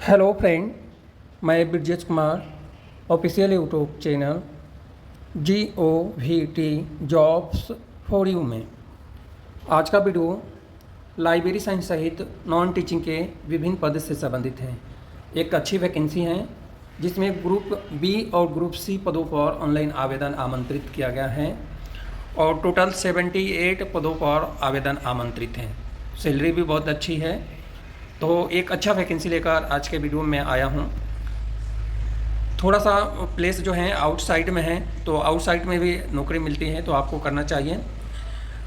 Hello friend, मैं Brajesh Kumar official YouTube channel GOVT jobs for you में आज का वीडियो लाइब्रेरी साइंस सहित नॉन टीचिंग के विभिन्न पद से संबंधित है। एक अच्छी वैकेंसी है जिसमें ग्रुप बी और ग्रुप सी पदों पर ऑनलाइन आवेदन आमंत्रित किया गया है और टोटल 78 पदों पर आवेदन आमंत्रित हैं। सैलरी भी बहुत अच्छी है। तो एक अच्छा वैकेंसी लेकर आज के वीडियो में आया हूँ। थोड़ा सा प्लेस जो है आउटसाइड में है, तो आउटसाइड में भी नौकरी मिलती है तो आपको करना चाहिए।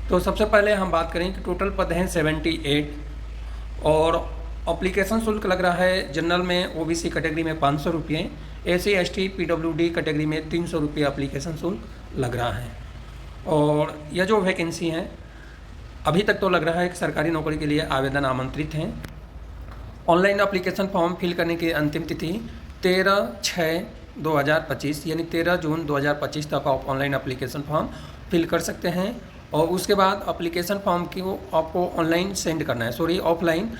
तो सबसे पहले हम बात करें कि टोटल पद हैं 78 और अप्लीकेशन शुल्क लग रहा है। जनरल में OBC कैटेगरी में 500 रुपये, SC ST PWD कैटेगरी में 300 रुपये अप्लीकेशन शुल्क लग रहा है। और यह जो वैकेंसी है अभी तक तो लग रहा है कि सरकारी नौकरी के लिए आवेदन आमंत्रित हैं। ऑनलाइन एप्लीकेशन फॉर्म फिल करने की अंतिम तिथि 13/6/2025 यानी 13 जून 2025 तक आप ऑनलाइन एप्लीकेशन फॉर्म फिल कर सकते हैं। और उसके बाद एप्लीकेशन फॉर्म को आपको ऑनलाइन सेंड करना है, ऑफलाइन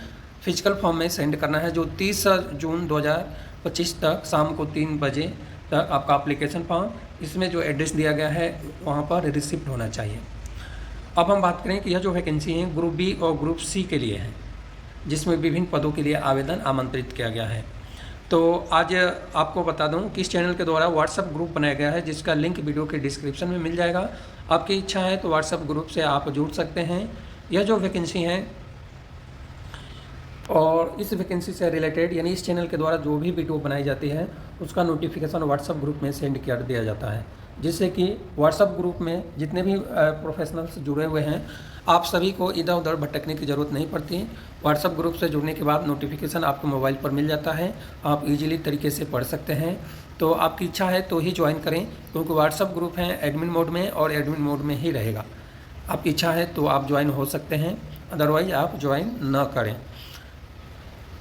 फिजिकल फॉर्म में सेंड करना है, जो 30 जून 2025 तक शाम को 3 बजे तक आपका एप्लीकेशन फॉर्म इसमें जो एड्रेस दिया गया है वहाँ पर रिसिप्ट होना चाहिए। अब हम बात करें कि यह जो वैकेंसी है ग्रुप बी और ग्रुप सी के लिए है, जिसमें विभिन्न पदों के लिए आवेदन आमंत्रित किया गया है। तो आज आपको बता दूं कि इस चैनल के द्वारा व्हाट्सएप ग्रुप बनाया गया है, जिसका लिंक वीडियो के डिस्क्रिप्शन में मिल जाएगा। आपकी इच्छा है तो व्हाट्सएप ग्रुप से आप जुड़ सकते हैं। यह जो वैकेंसी है और इस वैकेंसी से रिलेटेड यानी इस चैनल के द्वारा जो भी वीडियो बनाई जाती है उसका नोटिफिकेशन व्हाट्सएप ग्रुप में सेंड कर दिया जाता है, जिससे कि व्हाट्सएप ग्रुप में जितने भी प्रोफेशनल्स जुड़े हुए हैं आप सभी को इधर उधर भटकने की ज़रूरत नहीं पड़ती। व्हाट्सएप ग्रुप से जुड़ने के बाद नोटिफिकेशन आपको मोबाइल पर मिल जाता है, आप इजीली तरीके से पढ़ सकते हैं। तो आपकी इच्छा है तो ही ज्वाइन करें, क्योंकि व्हाट्सएप ग्रुप है एडमिन मोड में और एडमिन मोड में ही रहेगा। आपकी इच्छा है तो आप ज्वाइन हो सकते हैं, अदरवाइज आप ज्वाइन न करें।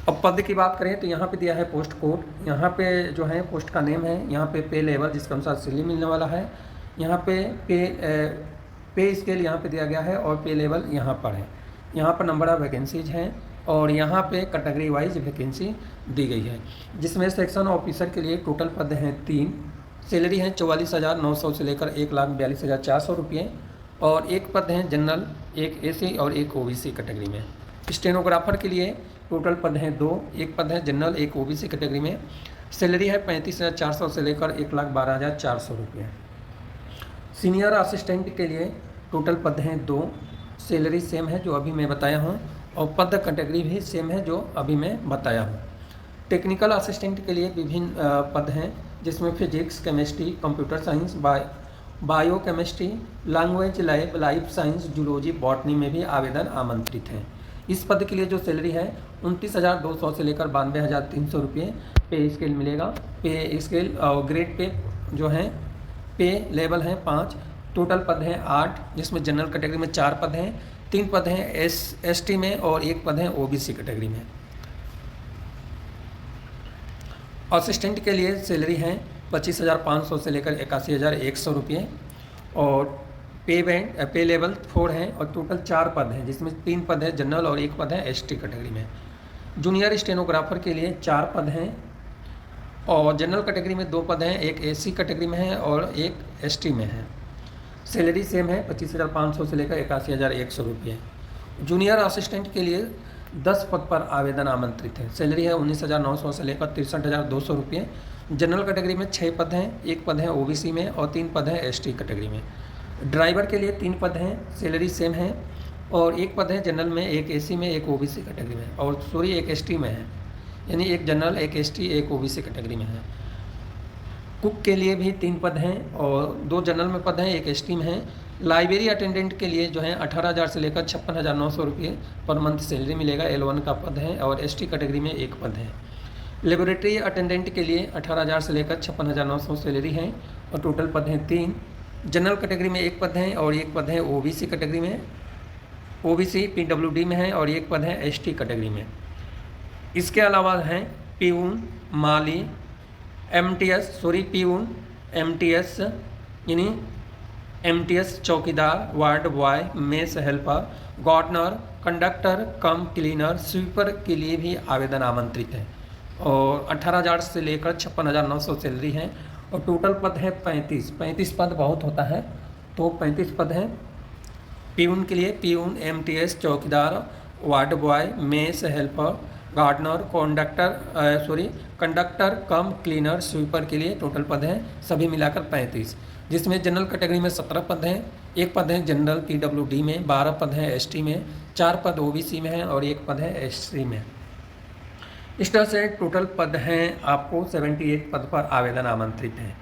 अब पद की बात करें तो यहाँ पे दिया है पोस्ट कोड, यहाँ पे जो है पोस्ट का नेम है, यहाँ पे पे लेवल जिसके अनुसार सैलरी मिलने वाला है, यहाँ पे पे स्केल यहाँ पे दिया गया है और पे लेवल यहाँ पर है। यहाँ पर नंबर ऑफ वैकेंसीज हैं और यहाँ पे कैटेगरी वाइज वैकेंसी दी गई है, जिसमें सेक्शन ऑफिसर के लिए टोटल पद हैं 3। सैलरी है 44,900 से लेकर 1,42,400 रुपये और एक पद हैं जनरल, एक SC और एक OBC कैटेगरी में। स्टेनोग्राफर के लिए टोटल पद हैं 2, एक पद है जनरल, एक OBC कैटेगरी में। सैलरी है 35,400 से लेकर 1,12,400 रुपये। सीनियर असिस्टेंट के लिए टोटल पद हैं 2, सैलरी सेम है जो अभी मैं बताया हूँ और पद कैटेगरी भी सेम है जो अभी मैं बताया हूँ। टेक्निकल असिस्टेंट के लिए विभिन्न पद हैं, जिसमें physics, chemistry, computer science, bio chemistry, language lab, life science, zoology, botany में भी आवेदन आमंत्रित हैं। इस पद के लिए जो सैलरी है 29,200 से लेकर 92,300 रुपये पे स्केल मिलेगा। पे स्केल और ग्रेड पे जो है पे लेवल हैं 5, टोटल पद हैं 8, जिसमें जनरल कैटेगरी में 4 पद हैं, 3 पद हैं ST में और 1 पद है OBC कैटेगरी में। असिस्टेंट के लिए सैलरी है 25,500 से लेकर 81,100 रुपये और पे लेवल 4 है और टोटल 4 पद हैं, जिसमें 3 पद है जनरल और 1 पद है ST कैटेगरी में। जूनियर स्टेनोग्राफर के लिए 4 पद हैं और जनरल कैटेगरी में 2 पद हैं, एक SC कैटेगरी में है और एक ST में है। सैलरी सेम है 25,500 से लेकर 81,100 रुपये। जूनियर असिस्टेंट के लिए 10 पद पर आवेदन आमंत्रित है। सैलरी है 19,900 से लेकर 63,200 रुपये। जनरल कैटेगरी में 6 पद हैं, 1 पद है OBC में और 3 पद है ST कैटेगरी में। ड्राइवर के लिए 3 पद हैं, सैलरी सेम है और 1 पद है जनरल में, एक SC में, एक OBC कैटेगरी में और एक ST में है, यानी एक जनरल, एक ST, एक OBC कैटेगरी में है। कुक के लिए भी 3 पद हैं और 2 जनरल में पद हैं, एक ST में है। लाइब्रेरी अटेंडेंट के लिए जो है 18,000 से लेकर 56,900 रुपये पर मंथ सैलरी मिलेगा, L1 का पद है और ST कैटेगरी में 1 पद है। लेबोरेटरी अटेंडेंट के लिए 18,000 से लेकर 56,900 सैलरी है और टोटल पद हैं 3। जनरल कैटेगरी में 1 पद है और 1 पद है OBC कैटेगरी में, OBC PWD में है और 1 पद है ST कैटेगरी में। इसके अलावा हैं प्यून, माली, प्यून, MTS यानी MTS चौकीदार, ward boy, mess helper, gardener, conductor cum cleaner, sweeper के लिए भी आवेदन आमंत्रित है। और 18,000 से लेकर 56,900 सैलरी है। और टोटल पद है 35 पद बहुत होता है, तो 35 पद हैं। पीऊन के लिए पीऊन, एमटीएस, चौकीदार, ward boy, mess helper, gardener, conductor cum cleaner, sweeper के लिए टोटल पद हैं सभी मिलाकर 35, जिसमें जनरल कैटेगरी में 17 पद हैं, 1 पद है जनरल पीडब्ल्यूडी में, 12 पद हैं एसटी में, 4 पद ओबीसी में हैं और 1 पद है एससी में। इस तरह से टोटल पद हैं आपको 78 पद पर आवेदन आमंत्रित हैं।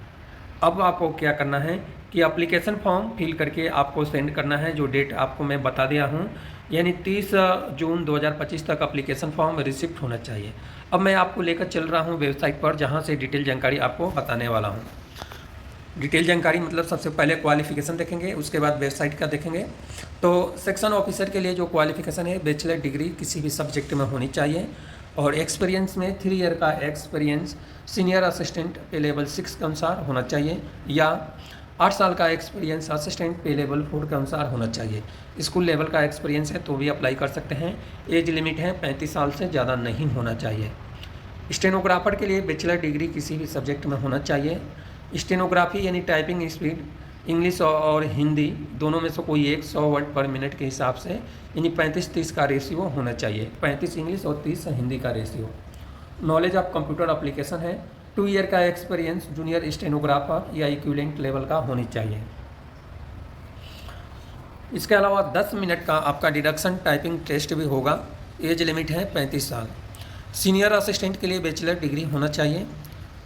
अब आपको क्या करना है कि एप्लीकेशन फॉर्म फिल करके आपको सेंड करना है, जो डेट आपको मैं बता दिया हूँ, यानी 30 जून 2025 तक एप्लीकेशन फॉर्म रिसिप्ट होना चाहिए। अब मैं आपको लेकर चल रहा हूँ वेबसाइट पर, जहाँ से डिटेल जानकारी आपको बताने वाला हूँ। डिटेल जानकारी मतलब सबसे पहले क्वालिफिकेशन देखेंगे, उसके बाद वेबसाइट का देखेंगे। तो सेक्शन ऑफिसर के लिए जो क्वालिफिकेशन है, बैचलर डिग्री किसी भी सब्जेक्ट में होनी चाहिए और एक्सपीरियंस में 3 ईयर का एक्सपीरियंस सीनियर असिस्टेंट पे लेवल 6 के अनुसार होना चाहिए, या 8 साल का एक्सपीरियंस असिस्टेंट पे लेवल 4 के अनुसार होना चाहिए। स्कूल लेवल का एक्सपीरियंस है तो भी अप्लाई कर सकते हैं। एज लिमिट है 35 साल से ज़्यादा नहीं होना चाहिए। स्टेनोग्राफर के लिए बैचलर डिग्री किसी भी सब्जेक्ट में होना चाहिए। स्टेनोग्राफी यानी टाइपिंग स्पीड इंग्लिश और हिंदी दोनों में से कोई एक 100 वर्ड पर मिनट के हिसाब से, यानी 35-30 का रेशियो होना चाहिए। 35 इंग्लिश और 30 हिंदी का ratio. Knowledge of computer application है। 2 ईयर का एक्सपीरियंस जूनियर स्टेनोग्राफर या इक्विवेलेंट लेवल का होनी चाहिए। इसके अलावा 10 मिनट का आपका डिडक्शन टाइपिंग टेस्ट भी होगा। एज लिमिट है 35 साल। सीनियर असिस्टेंट के लिए बैचलर डिग्री होना चाहिए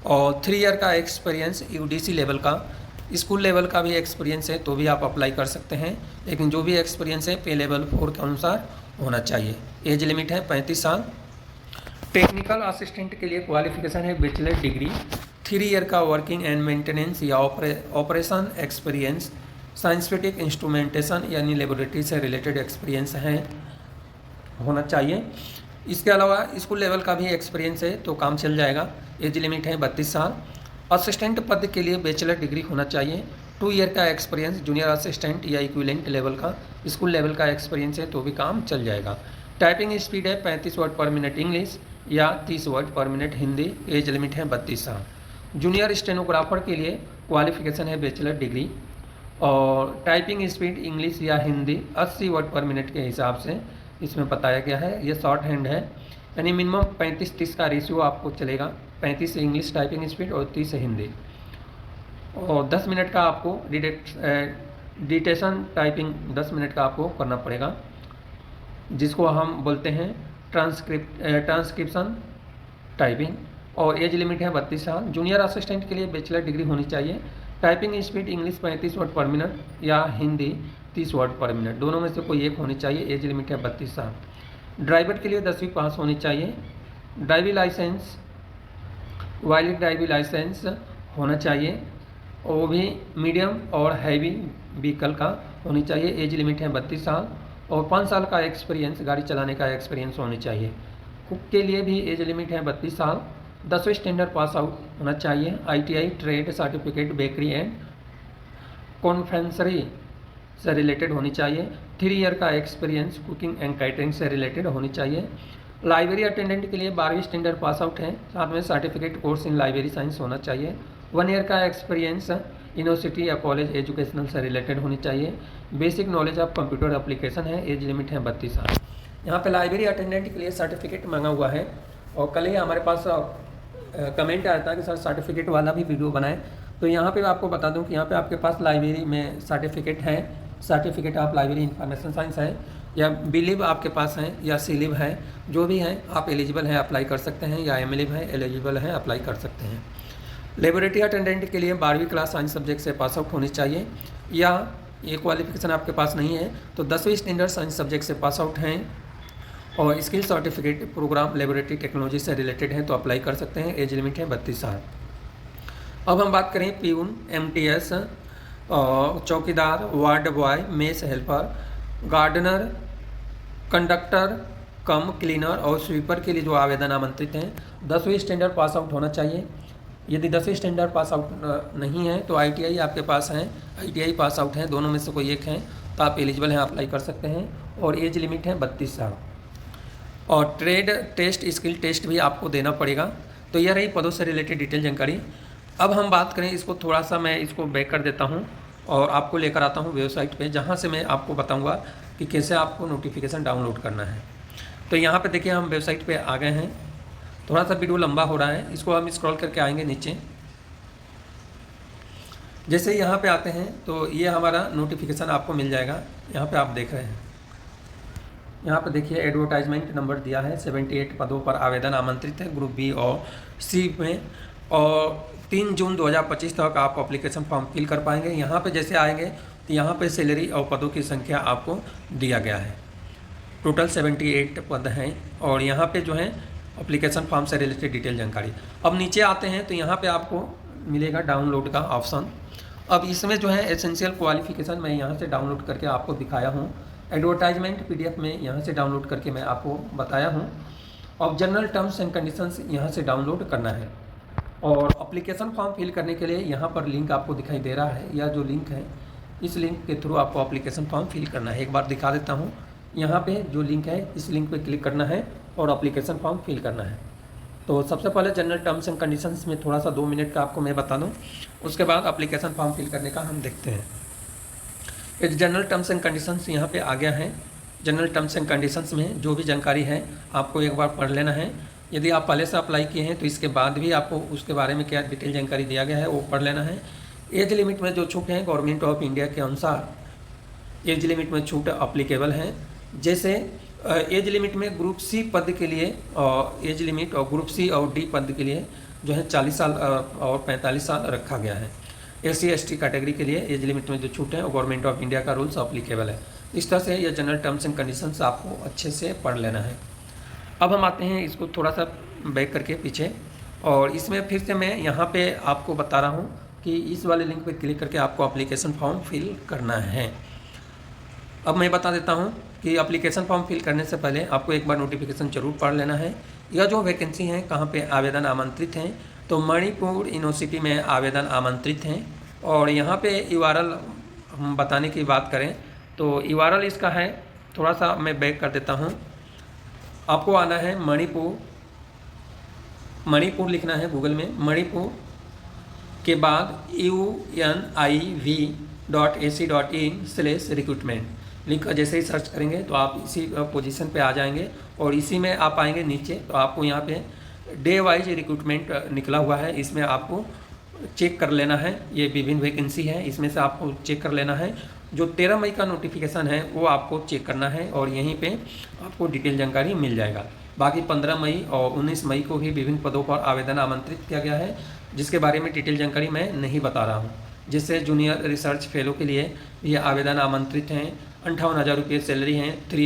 और 3 ईयर का एक्सपीरियंस यूडीसी लेवल का, स्कूल लेवल का भी एक्सपीरियंस है तो भी आप अप्लाई कर सकते हैं, लेकिन जो भी एक्सपीरियंस है पे लेवल 4 के अनुसार होना चाहिए। एज लिमिट है 35 साल। टेक्निकल असिस्टेंट के लिए क्वालिफिकेशन है बैचलर डिग्री, 3 ईयर का वर्किंग एंड मेंटेनेंस या ऑपरेशन एक्सपीरियंस, साइंटिफिक इंस्ट्रूमेंटेशन यानी लेबोरेटरी से रिलेटेड एक्सपीरियंस है होना चाहिए। इसके अलावा स्कूल लेवल का भी एक्सपीरियंस है तो काम चल जाएगा। एज लिमिट है 32 साल। असिस्टेंट पद के लिए बैचलर डिग्री होना चाहिए। 2 ईयर का एक्सपीरियंस जूनियर असिस्टेंट या इक्विवेलेंट लेवल का, स्कूल लेवल का एक्सपीरियंस है तो भी काम चल जाएगा। टाइपिंग स्पीड है 35 वर्ड पर मिनट इंग्लिश या 30 वर्ड पर मिनट हिंदी। एज लिमिट है 32 साल। जूनियर स्टेनोग्राफर के लिए क्वालिफिकेशन है बैचलर डिग्री और टाइपिंग स्पीड इंग्लिश या हिंदी 80 वर्ड पर मिनट के हिसाब से इसमें बताया गया है। ये शॉर्ट हैंड है, यानी मिनिमम 35-30 का रेशियो आपको चलेगा। 35 इंग्लिश टाइपिंग स्पीड और 30 हिंदी। और 10 मिनट का आपको डिटेक्शन टाइपिंग 10 मिनट का आपको करना पड़ेगा, जिसको हम बोलते हैं ट्रांसक्रिप्शन टाइपिंग। और एज लिमिट है 32 साल। जूनियर असिस्टेंट के लिए बैचलर डिग्री होनी चाहिए। टाइपिंग स्पीड इंग्लिश 35 वर्ड पर मिनट या हिंदी 30 वर्ड पर मिनट, दोनों में से कोई एक होनी चाहिए। एज लिमिट है 32 साल। ड्राइवर के लिए 10वीं पास होनी चाहिए। Driving licence, valid driving licence होना चाहिए, वो भी मीडियम और हैवी व्हीकल का होनी चाहिए। एज लिमिट है 32 साल। और 5 साल का एक्सपीरियंस, गाड़ी चलाने का एक्सपीरियंस होनी चाहिए। कुक के लिए भी एज लिमिट है 32 साल। 10वीं स्टैंडर्ड पास आउट होना चाहिए। ITI trade certificate bakery and confectionery से रिलेटेड होनी चाहिए। 3 ईयर का एक्सपीरियंस कुकिंग एंड कैटरिंग से रिलेटेड होनी चाहिए। लाइब्रेरी अटेंडेंट के लिए 12वीं स्टैंडर्ड पास आउट है, साथ में certificate course in library science होना चाहिए। 1 ईयर का एक्सपीरियंस यूनिवर्सिटी या कॉलेज एजुकेशनल से रिलेटेड होनी चाहिए। Basic knowledge of computer application है। एज लिमिट है 32 साल। यहाँ पे लाइब्रेरी अटेंडेंट के लिए सर्टिफिकेट मांगा हुआ है और कल ही हमारे पास कमेंट आया था कि सर सर्टिफिकेट वाला भी वीडियो बनाएं, तो यहाँ पे आपको बता दूं कि यहाँ पे आपके पास लाइब्रेरी में सर्टिफिकेट है, certificate of library information science है, या बीलिव आपके पास है या सीलिव है, जो भी है आप एलिजिबल हैं अप्लाई कर सकते हैं, या एमलिव है एलिजिबल है अप्लाई कर सकते हैं। लेबोरेटरी अटेंडेंट के लिए 12वीं क्लास साइंस सब्जेक्ट से पास आउट होनी चाहिए, या ये क्वालिफिकेशन आपके पास नहीं है तो 10वीं स्टैंडर्ड साइंस सब्जेक्ट से पास आउट हैं और skill certificate programme laboratory technology से रिलेटेड है तो अप्लाई कर सकते हैं। एज लिमिट है 32 साल। अब हम बात करें पीऊन, MTS, चौकीदार, ward boy, mess helper, gardener, conductor cum cleaner और स्वीपर के लिए जो आवेदन आमंत्रित हैं 10वीं स्टैंडर्ड पास आउट होना चाहिए। यदि 10वीं स्टैंडर्ड पास आउट नहीं है तो ITI आपके पास हैं, ITI पास आउट हैं, दोनों में से कोई एक हैं तो आप एलिजिबल हैं अप्लाई कर सकते हैं। और एज लिमिट है 32 साल। और ट्रेड टेस्ट, स्किल टेस्ट भी आपको देना पड़ेगा। तो यह रही पदों से रिलेटेड डिटेल जानकारी। अब हम बात करें इसको, थोड़ा सा मैं इसको बैक कर देता हूँ और आपको लेकर आता हूँ वेबसाइट पे, जहाँ से मैं आपको बताऊँगा कि कैसे आपको नोटिफिकेशन डाउनलोड करना है। तो यहाँ पे देखिए हम वेबसाइट पे आ गए हैं। थोड़ा सा वीडियो लंबा हो रहा है, इसको हम स्क्रॉल करके आएंगे नीचे। जैसे ही यहाँ पे आते हैं तो ये हमारा नोटिफिकेशन आपको मिल जाएगा। यहाँ पे आप देख रहे हैं, यहाँ पे देखिए एडवर्टाइजमेंट नंबर दिया है, 78 पदों पर आवेदन आमंत्रित है ग्रुप बी और सी में, और 3 जून 2025 तक आप एप्लीकेशन फॉर्म फिल कर पाएंगे। यहाँ पे जैसे आएंगे तो यहाँ पे सैलरी और पदों की संख्या आपको दिया गया है। टोटल 78 पद हैं और यहाँ पे जो है एप्लीकेशन फॉर्म से रिलेटेड डिटेल जानकारी। अब नीचे आते हैं तो यहाँ पे आपको मिलेगा डाउनलोड का ऑप्शन। अब इसमें जो है एसेंशियल क्वालिफिकेशन मैं यहाँ से डाउनलोड करके आपको दिखाया हूँ। एडवर्टाइजमेंट PDF में यहाँ से डाउनलोड करके मैं आपको बताया हूँ। अब जनरल टर्म्स एंड कंडीशंस यहाँ से डाउनलोड करना है। और एप्लीकेशन फॉर्म फिल करने के लिए यहाँ पर लिंक आपको दिखाई दे रहा है, या जो लिंक है इस लिंक के थ्रू आपको एप्लीकेशन फॉर्म फिल करना है। एक बार दिखा देता हूँ, यहाँ पे जो लिंक है इस लिंक पे क्लिक करना है और एप्लीकेशन फॉर्म फिल करना है। तो सबसे पहले जनरल टर्म्स एंड कंडीशंस में थोड़ा सा 2 मिनट का आपको मैं बता दूँ, उसके बाद एप्लीकेशन फॉर्म फिल करने का हम देखते हैं। ये जनरल टर्म्स एंड कंडीशंस यहाँ पे आ गया है। जनरल टर्म्स एंड कंडीशंस में जो भी जानकारी है आपको एक बार पढ़ लेना है। यदि आप पहले से अप्लाई किए हैं तो इसके बाद भी आपको उसके बारे में क्या डिटेल जानकारी दिया गया है वो पढ़ लेना है। एज लिमिट में जो छूट है गवर्नमेंट ऑफ इंडिया के अनुसार एज लिमिट में छूट अप्लीकेबल है। जैसे एज लिमिट में ग्रुप सी पद के लिए एज लिमिट और ग्रुप सी और डी पद के लिए जो है 40 साल और 45 साल रखा गया है। SC ST कैटेगरी के लिए एज लिमिट में जो छूट है वो गवर्नमेंट ऑफ इंडिया का रूल्स अप्लीकेबल है। इस तरह से ये जनरल टर्म्स एंड कंडीशंस आपको अच्छे से पढ़ लेना है। अब हम आते हैं इसको थोड़ा सा बैक करके पीछे, और इसमें फिर से मैं यहाँ पे आपको बता रहा हूँ कि इस वाले लिंक पे क्लिक करके आपको एप्लीकेशन फॉर्म फिल करना है। अब मैं बता देता हूँ कि एप्लीकेशन फॉर्म फिल करने से पहले आपको एक बार नोटिफिकेशन जरूर पढ़ लेना है। यह जो वैकेंसी है कहाँ पे आवेदन आमंत्रित हैं, तो मणिपुर यूनिवर्सिटी में आवेदन आमंत्रित हैं। और यहाँ पे URL हम बताने की बात करें तो URL इसका है, थोड़ा सा मैं बैक कर देता हूँ। आपको आना है मणिपुर लिखना है गूगल में, मणिपुर के बाद univ.ac.in/recruitment लिख जैसे ही सर्च करेंगे तो आप इसी पोजीशन पे आ जाएंगे। और इसी में आप आएंगे नीचे तो आपको यहाँ पे डे वाइज रिक्रूटमेंट निकला हुआ है, इसमें आपको चेक कर लेना है। ये विभिन्न वैकेंसी है, इसमें से आपको चेक कर लेना है। जो 13 मई का नोटिफिकेशन है वो आपको चेक करना है और यहीं पे आपको डिटेल जानकारी मिल जाएगा। बाकी 15 मई और 19 मई को भी विभिन्न पदों पर आवेदन आमंत्रित किया गया है, जिसके बारे में डिटेल जानकारी मैं नहीं बता रहा हूँ। जिससे जूनियर रिसर्च फेलो के लिए ये आवेदन आमंत्रित हैं। 58,000 रुपये सैलरी हैं। 3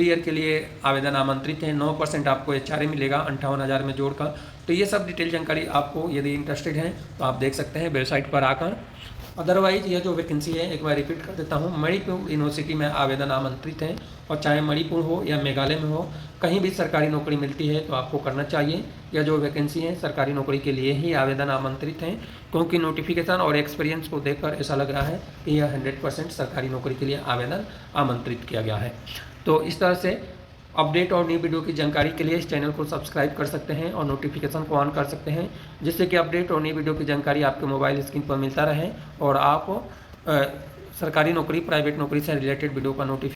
ईयर के लिए आवेदन आमंत्रित हैं। 9% आपको HRA मिलेगा 58,000 में जोड़कर। तो ये सब डिटेल जानकारी आपको यदि इंटरेस्टेड हैं तो आप देख सकते हैं वेबसाइट पर आकर। अदरवाइज यह जो वैकेंसी है एक बार रिपीट कर देता हूँ, मणिपुर यूनिवर्सिटी में आवेदन आमंत्रित हैं। और चाहे मणिपुर हो या मेघालय में हो, कहीं भी सरकारी नौकरी मिलती है तो आपको करना चाहिए। यह जो वैकेंसी है सरकारी नौकरी के लिए ही आवेदन आमंत्रित हैं, क्योंकि नोटिफिकेशन और एक्सपीरियंस को देखकर ऐसा लग रहा है कि यह 100% सरकारी नौकरी के लिए आवेदन आमंत्रित किया गया है। तो इस तरह से अपडेट और नई वीडियो की जानकारी के लिए इस चैनल को सब्सक्राइब कर सकते हैं और नोटिफिकेशन को ऑन कर सकते हैं, जिससे कि अपडेट और नई वीडियो की जानकारी आपके मोबाइल स्क्रीन पर मिलता रहे और आप सरकारी नौकरी, प्राइवेट नौकरी से रिलेटेड वीडियो का नोटिफिकेशन